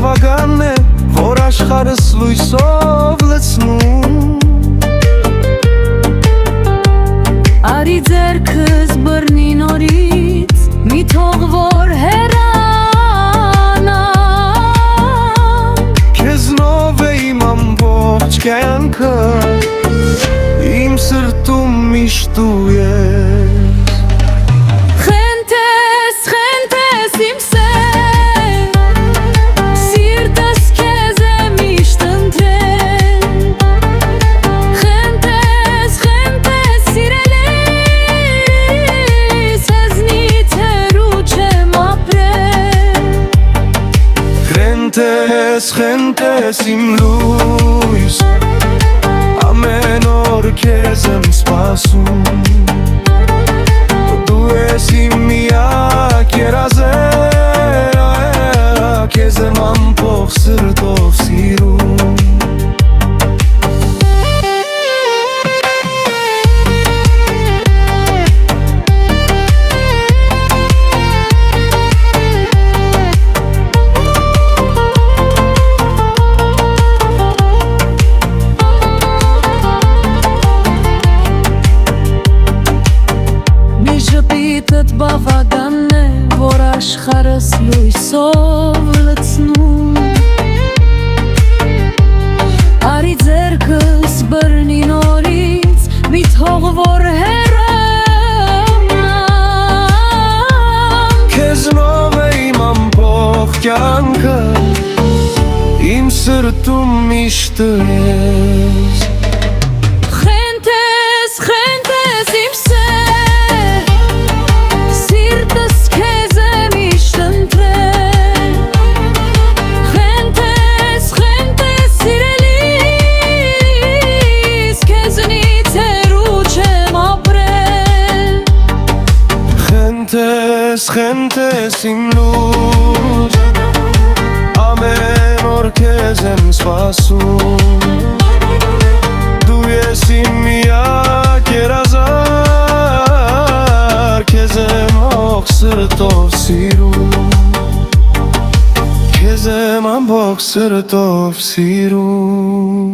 բավականն է, որ աշխարհս լույսով լցնում Արի ձեռքս բռնի նորից, մի թող որ հեռանամ Քեզնով է իմ ամբողջ կյանքը, իմ սրտում միշտ դու ես Խենթես իմ սեր, սիրտս քեզ է միշտ ընտրել Խենթես սիրելիս, հեզնից հեռու չեմ ապրել Խենթես իմ լույս, ամեն օր քեզ եմ սպասում Դու ես իմ միակ երազելը, քեզ եմ ամբողջ սրտով սիրում Ժպիտդ բավականն է, որ աշխարհս լույսով լցնում Արի ձեռքս բռնի նորից, մի թող որ հեռանամ Քեզնով է իմ ամբողջ կյանքը, իմ սրտում միշտ ես Խենթես իմ սեր, սիրտս քեզ է միշտ ընտրել Խենթես սիրելիս, քեզնից հեռու չեմ ապրել Խենթես իմ լույս, ամեն օր քեզ եմ սպասում Դու ես իմ միակ երազար, քեզ եմ ամբողջ սրտով սիրում Քեզ եմ ամբողջ սրտով սիրում